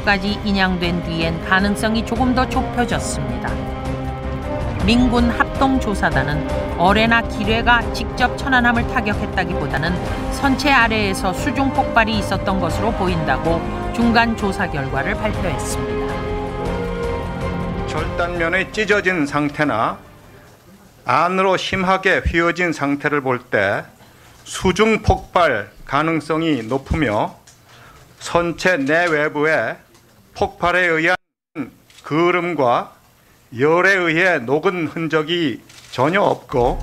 왼쪽까지 인양된 뒤엔 가능성이 조금 더 좁혀졌습니다. 민군 합동조사단은 어뢰나 기뢰가 직접 천안함을 타격했다기보다는 선체 아래에서 수중 폭발이 있었던 것으로 보인다고 중간 조사 결과를 발표했습니다. 절단면의 찢어진 상태나 안으로 심하게 휘어진 상태를 볼 때 수중 폭발 가능성이 높으며 선체 내외부에 폭발에 의한 그을음과 열에 의해 녹은 흔적이 전혀 없고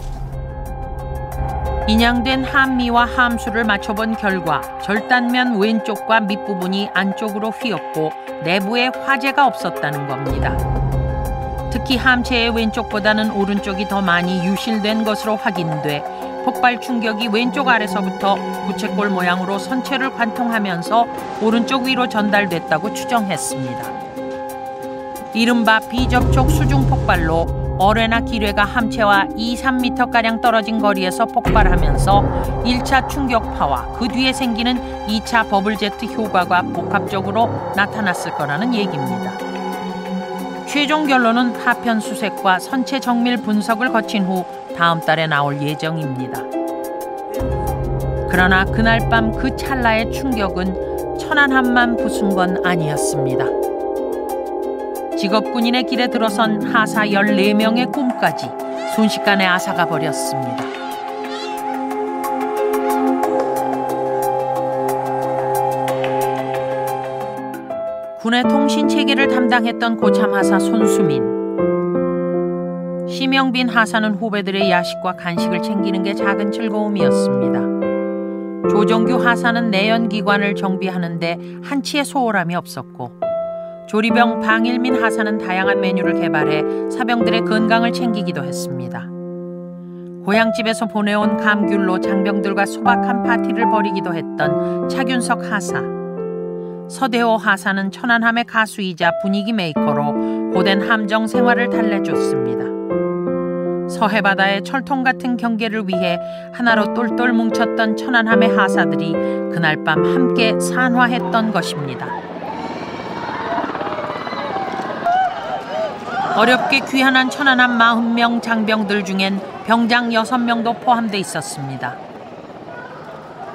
인양된 함미와 함수를 맞춰본 결과 절단면 왼쪽과 밑부분이 안쪽으로 휘었고 내부에 화재가 없었다는 겁니다. 특히 함체의 왼쪽보다는 오른쪽이 더 많이 유실된 것으로 확인돼 폭발 충격이 왼쪽 아래서부터 부채꼴 모양으로 선체를 관통하면서 오른쪽 위로 전달됐다고 추정했습니다. 이른바 비접촉 수중 폭발로 어뢰나 기뢰가 함체와 2~3m가량 떨어진 거리에서 폭발하면서 1차 충격파와 그 뒤에 생기는 2차 버블제트 효과가 복합적으로 나타났을 거라는 얘기입니다. 최종 결론은 파편 수색과 선체 정밀 분석을 거친 후 다음 달에 나올 예정입니다. 그러나 그날 밤 그 찰나의 충격은 천안함만 부순 건 아니었습니다. 직업군인의 길에 들어선 하사 14명의 꿈까지 순식간에 앗아가 버렸습니다. 군의 통신체계를 담당했던 고참 하사 손수민. 심영빈 하사는 후배들의 야식과 간식을 챙기는 게 작은 즐거움이었습니다. 조정규 하사는 내연기관을 정비하는데 한치의 소홀함이 없었고 조리병 방일민 하사는 다양한 메뉴를 개발해 사병들의 건강을 챙기기도 했습니다. 고향집에서 보내온 감귤로 장병들과 소박한 파티를 벌이기도 했던 차균석 하사. 서대호 하사는 천안함의 가수이자 분위기 메이커로 고된 함정 생활을 달래줬습니다. 서해바다의 철통 같은 경계를 위해 하나로 똘똘 뭉쳤던 천안함의 하사들이 그날 밤 함께 산화했던 것입니다. 어렵게 귀환한 천안함 40명 장병들 중엔 병장 6명도 포함돼 있었습니다.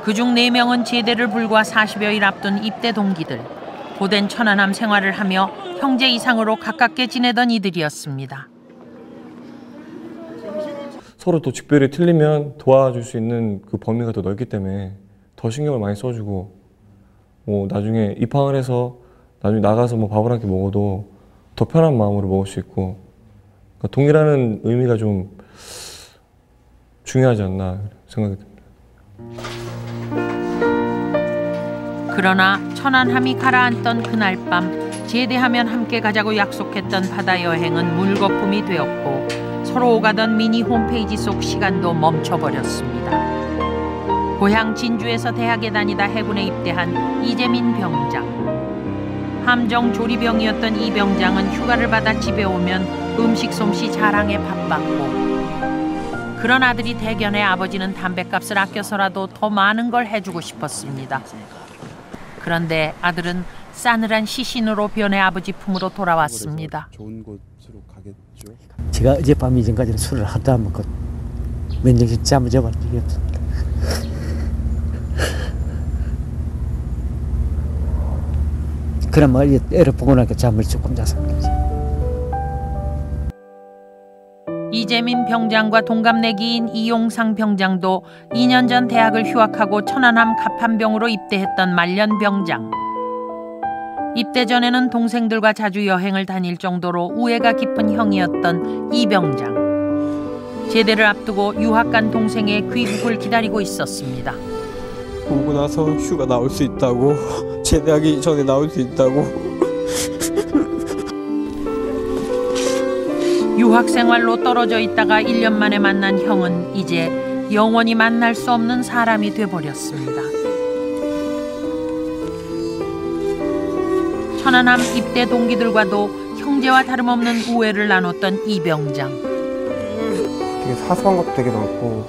그중 4명은 제대를 불과 40여일 앞둔 입대 동기들, 고된 천안함 생활을 하며 형제 이상으로 가깝게 지내던 이들이었습니다. 서로 또 직별이 틀리면 도와줄 수 있는 그 범위가 더 넓기 때문에 더 신경을 많이 써주고, 나중에 입항을 해서 나중에 나가서 밥을 한 끼 먹어도 더 편한 마음으로 먹을 수 있고, 그러니까 동일하는 의미가 좀 중요하지 않나 생각이 듭니다. 그러나 천안함이 가라앉던 그날 밤 제대하면 함께 가자고 약속했던 바다 여행은 물거품이 되었고 서로 오가던 미니 홈페이지 속 시간도 멈춰버렸습니다. 고향 진주에서 대학에 다니다 해군에 입대한 이재민 병장. 함정 조리병이었던 이 병장은 휴가를 받아 집에 오면 음식 솜씨 자랑에 바빴고 그런 아들이 대견해 아버지는 담뱃값을 아껴서라도 더 많은 걸 해주고 싶었습니다. 그런데 아들은 싸늘한 시신으로 변해 아버지 품으로 돌아왔습니다. 좋은 곳으로 가겠죠. 제가 어젯밤 이전까지는 술을 하도 안 먹고 맨정신 잠을 자본 적이 없습니다. 그나마 애를 보고 나니까 잠을 조금 잤습니다. 이재민 병장과 동갑내기인 이용상 병장도 2년 전 대학을 휴학하고 천안함 갑판병으로 입대했던 말년 병장. 입대 전에는 동생들과 자주 여행을 다닐 정도로 우애가 깊은 형이었던 이 병장. 제대를 앞두고 유학 간 동생의 귀국을 기다리고 있었습니다. 오고 나서 휴가 나올 수 있다고, 제대하기 전에 나올 수 있다고. 유학 생활로 떨어져 있다가 1년 만에 만난 형은 이제 영원히 만날 수 없는 사람이 돼버렸습니다. 천안함 입대 동기들과도 형제와 다름없는 우애를 나눴던 이 병장. 되게 사소한 것도 되게 많고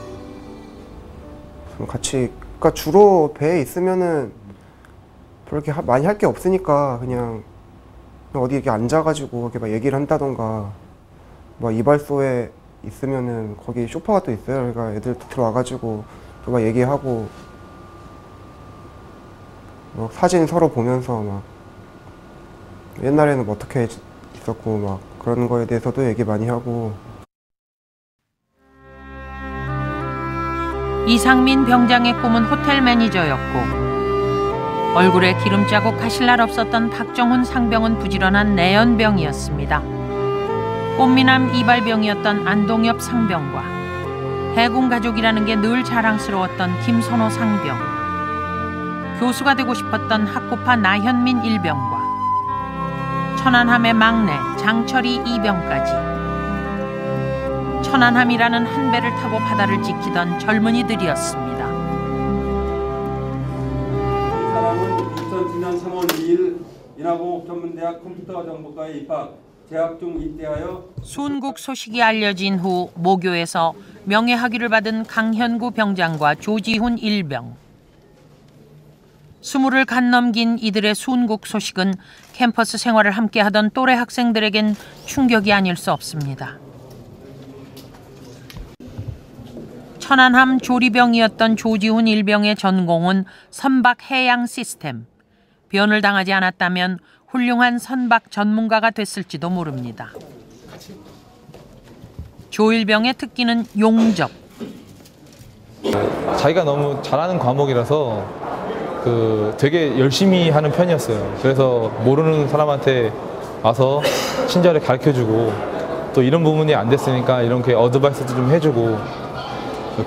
같이, 그러니까 주로 배에 있으면은 별로 이렇게 많이 할 게 없으니까 그냥 어디 이렇게 앉아가지고 이렇게 막 얘기를 한다던가, 뭐 이발소에 있으면은 거기 소파가 또 있어요. 그러니까 애들 들어와가지고 또 막 얘기하고, 뭐 사진 서로 보면서 막 옛날에는 뭐 어떻게 있었고 막 그런 거에 대해서도 얘기 많이 하고. 이상민 병장의 꿈은 호텔 매니저였고 얼굴에 기름자국 가실 날 없었던 박정훈 상병은 부지런한 내연병이었습니다. 꽃미남 이발병이었던 안동엽 상병과 해군 가족이라는 게 늘 자랑스러웠던 김선호 상병, 교수가 되고 싶었던 학구파 나현민 일병과 천안함의 막내 장철이 이병까지 천안함이라는 한 배를 타고 바다를 지키던 젊은이들이었습니다. 이 사람은 2009년 3월 2일 인하공업전문대학 컴퓨터정보과에 입학, 재학 중 입대하여 순국 소식이 알려진 후 모교에서 명예학위를 받은 강현구 병장과 조지훈 일병. 20을 간 넘긴 이들의 순국 소식은 캠퍼스 생활을 함께하던 또래 학생들에겐 충격이 아닐 수 없습니다. 천안함 조리병이었던 조지훈 일병의 전공은 선박 해양 시스템. 변을 당하지 않았다면 훌륭한 선박 전문가가 됐을지도 모릅니다. 조일병의 특기는 용접. 자기가 너무 잘하는 과목이라서 되게 열심히 하는 편이었어요. 그래서 모르는 사람한테 와서 친절히 가르쳐주고, 또 이런 부분이 안 됐으니까 이렇게 어드바이스도 좀 해주고,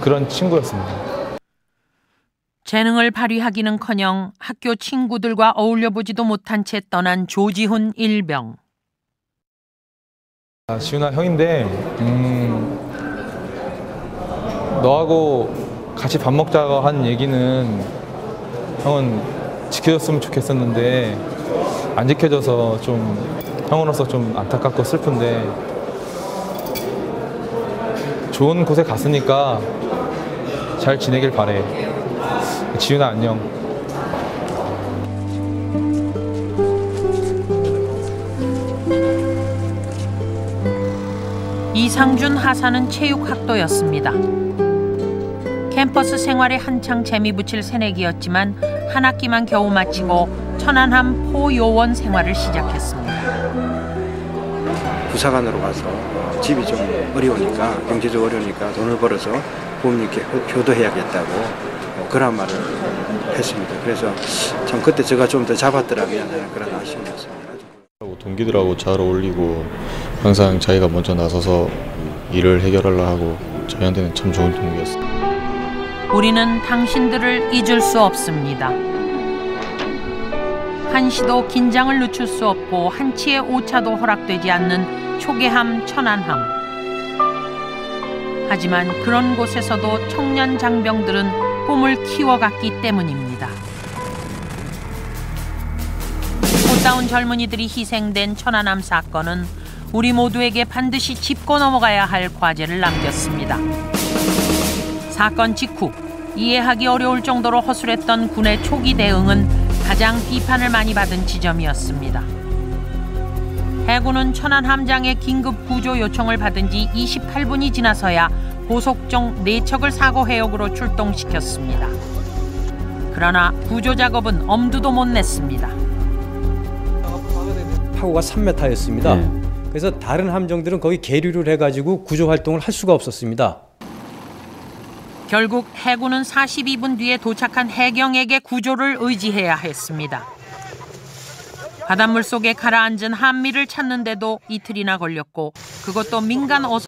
그런 친구였습니다. 재능을 발휘하기는커녕 학교 친구들과 어울려보지도 못한 채 떠난 조지훈 일병. 지훈아, 형인데 너하고 같이 밥 먹자고 한 얘기는 형은 지켜줬으면 좋겠었는데 안 지켜줘서 좀 형으로서 좀 안타깝고 슬픈데, 좋은 곳에 갔으니까 잘 지내길 바래. 지훈아, 안녕. 이상준 하사는 체육학도였습니다. 캠퍼스 생활에 한창 재미 붙일 새내기였지만 한 학기만 겨우 마치고 천안함 포요원 생활을 시작했습니다. 부사관으로 가서 집이 좀 어려우니까, 경제적으로 어려우니까 돈을 벌어서 부모님께 효도해야겠다고 그런 말을 했습니다. 그래서 참 그때 제가 좀 더 잡았더라면 하는 그런 아쉬움이었습니다. 동기들하고 잘 어울리고 항상 자기가 먼저 나서서 일을 해결하려 하고, 저희한테는 참 좋은 동기였어요. 우리는 당신들을 잊을 수 없습니다. 한시도 긴장을 늦출 수 없고 한치의 오차도 허락되지 않는 초계함 천안함. 하지만 그런 곳에서도 청년 장병들은 꿈을 키워갔기 때문입니다. 꽃다운 젊은이들이 희생된 천안함 사건은 우리 모두에게 반드시 짚고 넘어가야 할 과제를 남겼습니다. 사건 직후 이해하기 어려울 정도로 허술했던 군의 초기 대응은 가장 비판을 많이 받은 지점이었습니다. 해군은 천안 함장의 긴급 구조 요청을 받은 지 28분이 지나서야 고속정 4척을 사고 해역으로 출동시켰습니다. 그러나 구조 작업은 엄두도 못 냈습니다. 파고가 3m였습니다. 그래서 다른 함정들은 거기 계류를 해가지고 구조 활동을 할 수가 없었습니다. 결국 해군은 42분 뒤에 도착한 해경에게 구조를 의지해야 했습니다. 바닷물 속에 가라앉은 한미를 찾는데도 이틀이나 걸렸고, 그것도 민간 어선